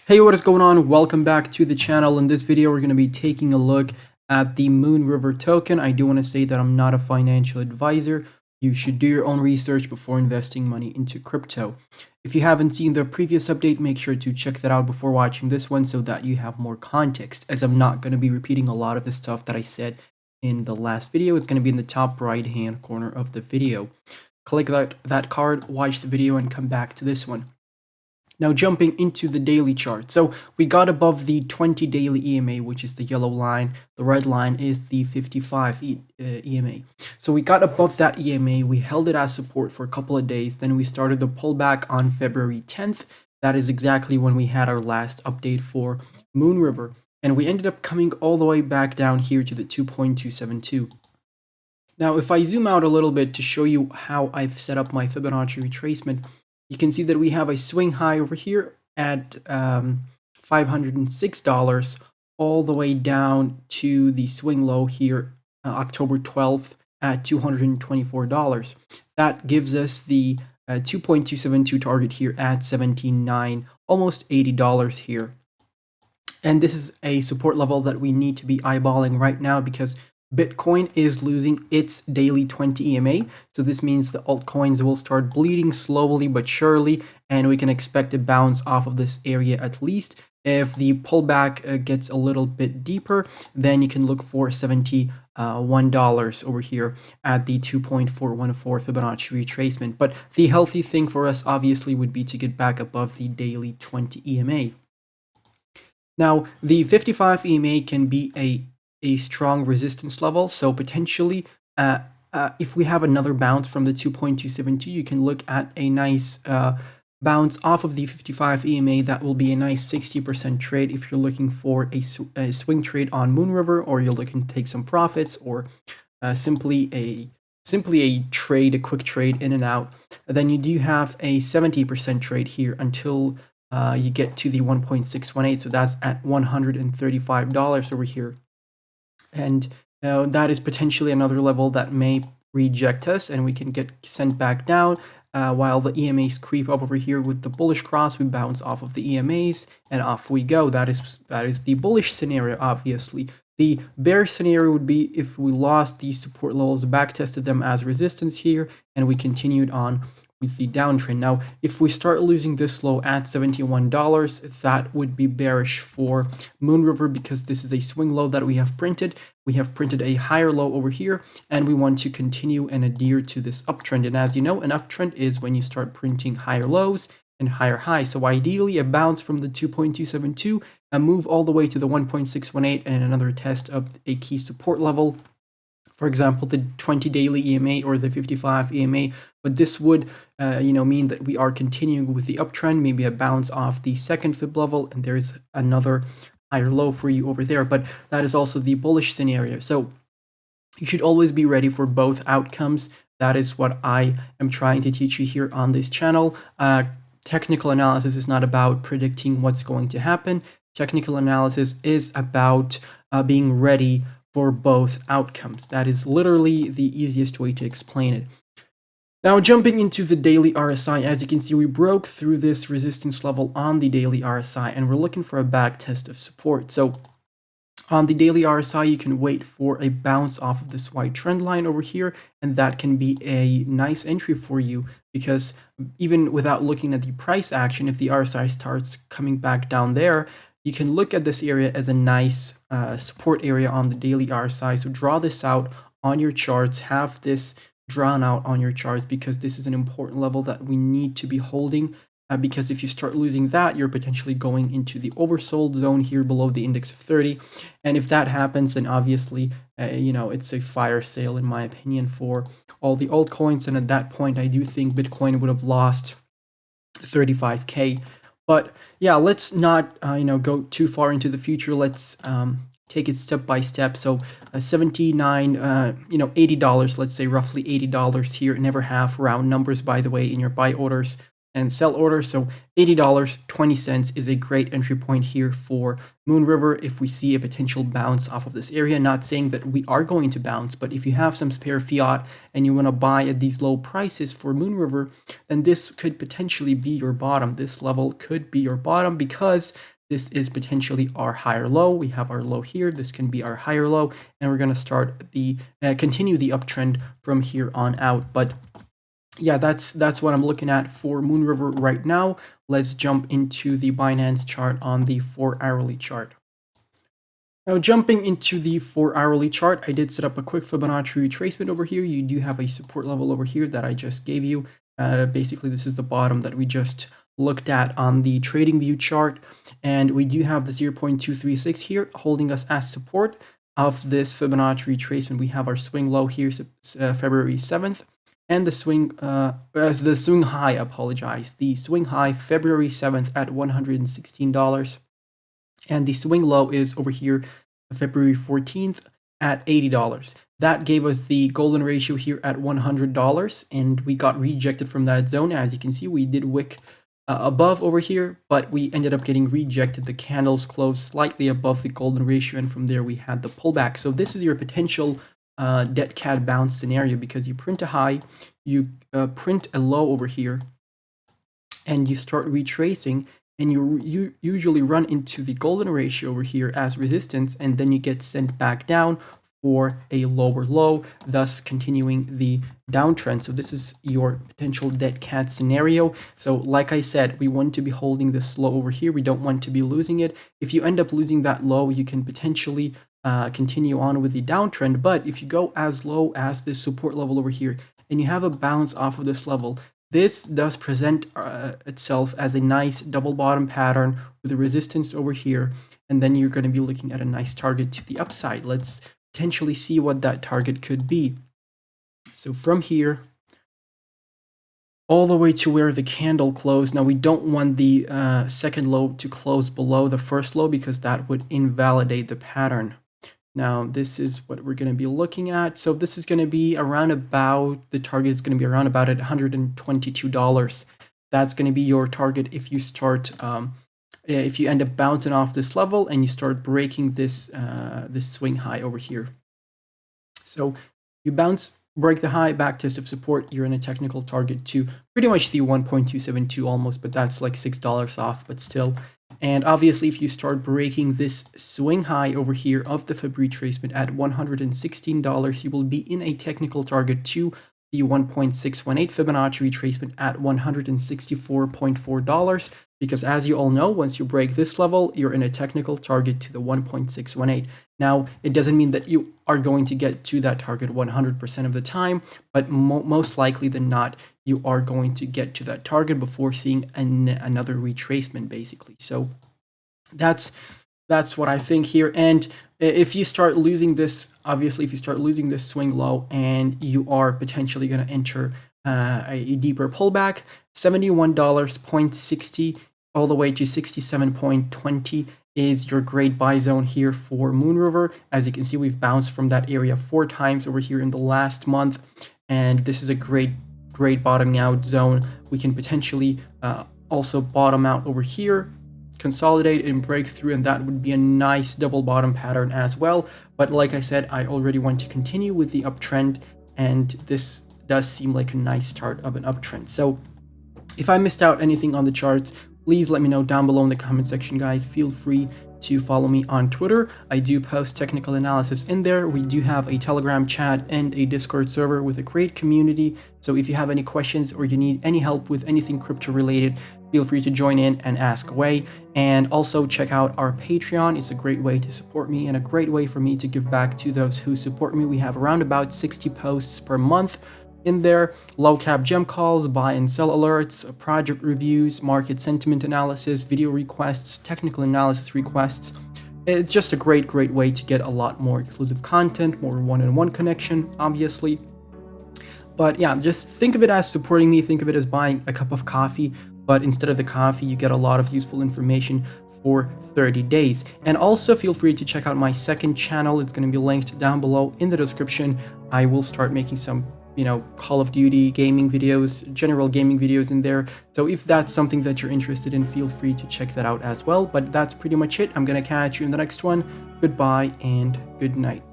Hey, what is going on? Welcome back to the channel. In this video, we're going to be taking a look at the Moonriver token. I do want to say that I'm not a financial advisor. You should do your own research before investing money into crypto. If you haven't seen the previous update, make sure to check that out before watching this one so that you have more context, as I'm not going to be repeating a lot of the stuff that I said in the last video. It's going to be in the top right hand corner of the video. Click that card, watch the video, and come back to this one. Now jumping into the daily chart. So we got above the 20 daily EMA, which is the yellow line. The red line is the 55 EMA. So we got above that EMA. We held it as support for a couple of days. Then we started the pullback on February 10th. That is exactly when we had our last update for Moonriver. And we ended up coming all the way back down here to the 2.272. Now, if I zoom out a little bit to show you how I've set up my Fibonacci retracement, you can see that we have a swing high over here at $506 all the way down to the swing low here, October 12th at $224. That gives us the 2.272 target here at $79, almost $80 here. And this is a support level that we need to be eyeballing right now because Bitcoin is losing its daily 20 EMA, so this means the altcoins will start bleeding slowly but surely, and we can expect a bounce off of this area at least. If the pullback gets a little bit deeper, then you can look for $71 over here at the 2.414 Fibonacci retracement. But the healthy thing for us obviously would be to get back above the daily 20 EMA. Now, the 55 EMA can be a strong resistance level, so potentially if we have another bounce from the 2.272, you can look at a nice bounce off of the 55 EMA. That will be a nice 60% trade if you're looking for a swing trade on Moonriver, or you're looking to take some profits, or simply a trade, a quick trade in and out. Then you do have a 70% trade here until you get to the 1.618, so that's at $135 over here. And that is potentially another level that may reject us and we can get sent back down. While the EMAs creep up over here with the bullish cross, we bounce off of the EMAs and off we go. That is the bullish scenario, obviously. The bear scenario would be if we lost these support levels, back tested them as resistance here, and we continued on with the downtrend. Now, if we start losing this low at $71, that would be bearish for Moonriver because this is a swing low that we have printed. We have printed a higher low over here, and we want to continue and adhere to this uptrend. And as you know, an uptrend is when you start printing higher lows and higher highs. So ideally, a bounce from the 2.272, a move all the way to the 1.618, and another test of a key support level. For example, the 20 daily EMA or the 55 EMA, but this would, mean that we are continuing with the uptrend, maybe a bounce off the second fib level, and there's another higher low for you over there. But that is also the bullish scenario. So you should always be ready for both outcomes. That is what I am trying to teach you here on this channel. Technical analysis is not about predicting what's going to happen. Technical analysis is about being ready for both outcomes. That is literally the easiest way to explain it. Now, jumping into the daily RSI, as you can see, we broke through this resistance level on the daily RSI, and we're looking for a back test of support. So on the daily RSI, you can wait for a bounce off of this white trend line over here, and that can be a nice entry for you because even without looking at the price action, if the RSI starts coming back down there, you can look at this area as a nice support area on the daily RSI. So draw this out on your charts, have this drawn out on your charts because this is an important level that we need to be holding because if you start losing that, you're potentially going into the oversold zone here below the index of 30. And if that happens, then obviously, it's a fire sale in my opinion for all the altcoins. And at that point, I do think Bitcoin would have lost 35K. But yeah, let's not go too far into the future. Let's take it step by step. So $79, $80, let's say roughly $80 here. Never have round numbers, by the way, in your buy orders and sell orders. So $80, 20 cents is a great entry point here for Moonriver if we see a potential bounce off of this area. Not saying that we are going to bounce, but if you have some spare fiat and you want to buy at these low prices for Moonriver, then this could potentially be your bottom. This level could be your bottom because this is potentially our higher low. We have our low here. This can be our higher low, and we're going to start the continue the uptrend from here on out. But yeah, that's what I'm looking at for Moonriver right now. Let's jump into the Binance chart on the 4-hourly chart. Now, jumping into the 4-hourly chart, I did set up a quick Fibonacci retracement over here. You do have a support level over here that I just gave you. Basically, this is the bottom that we just looked at on the trading view chart. And we do have the 0.236 here holding us as support of this Fibonacci retracement. We have our swing low here, February 7th. And the swing high, the swing high February 7th at $116. And the swing low is over here, February 14th at $80. That gave us the golden ratio here at $100, and we got rejected from that zone. As you can see, we did wick above over here, but we ended up getting rejected. The candles closed slightly above the golden ratio, and from there we had the pullback. So this is your potential dead cat bounce scenario, because you print a high, you print a low over here, and you start retracing, and you usually run into the golden ratio over here as resistance, and then you get sent back down for a lower low, thus continuing the downtrend. So this is your potential dead cat scenario. So like I said, we want to be holding this low over here. We don't want to be losing it. If you end up losing that low, you can potentially continue on with the downtrend. But if you go as low as this support level over here, and you have a bounce off of this level, this does present itself as a nice double bottom pattern with a resistance over here, and then you're going to be looking at a nice target to the upside. Let's potentially see what that target could be. So from here all the way to where the candle closed. Now, we don't want the second low to close below the first low, because that would invalidate the pattern. Now, this is what we're going to be looking at. So this is going to be around about, the target is going to be around about at $122. That's going to be your target if you start, if you end up bouncing off this level and you start breaking this, this swing high over here. So you bounce, break the high, back test of support, you're in a technical target to pretty much the 1.272 almost, but that's like $6 off, but still. And obviously, if you start breaking this swing high over here of the Fib retracement at $116, you will be in a technical target to the 1.618 Fibonacci retracement at $164.4, because as you all know, once you break this level, you're in a technical target to the 1.618. Now, it doesn't mean that you are going to get to that target 100% of the time, but most likely than not, you are going to get to that target before seeing another retracement, basically. So that's what I think here. And if you start losing this, obviously, if you start losing this swing low and you are potentially going to enter a deeper pullback, $71.60 all the way to 67.20 is your great buy zone here for Moonriver. As you can see, we've bounced from that area 4 times over here in the last month, and this is a great bottoming out zone. We can potentially also bottom out over here, consolidate and break through, and that would be a nice double bottom pattern as well. But like I said, I already want to continue with the uptrend, and this does seem like a nice start of an uptrend. So if I missed out anything on the charts, please let me know down below in the comment section, guys. Feel free to follow me on Twitter. I do post technical analysis in there. We do have a Telegram chat and a Discord server with a great community. So if you have any questions or you need any help with anything crypto related, feel free to join in and ask away. And also check out our Patreon. It's a great way to support me and a great way for me to give back to those who support me. We have around about 60 posts per month in there, low cap gem calls, buy and sell alerts, project reviews, market sentiment analysis, video requests, technical analysis requests. It's just a great way to get a lot more exclusive content, more one-on-one connection, obviously. But yeah, just think of it as supporting me. Think of it as buying a cup of coffee, but instead of the coffee, you get a lot of useful information for 30 days. And also feel free to check out my second channel. It's going to be linked down below in the description. I will start making some Call of Duty gaming videos, general gaming videos in there. So if that's something that you're interested in, feel free to check that out as well. But that's pretty much it. I'm gonna catch you in the next one. Goodbye and good night.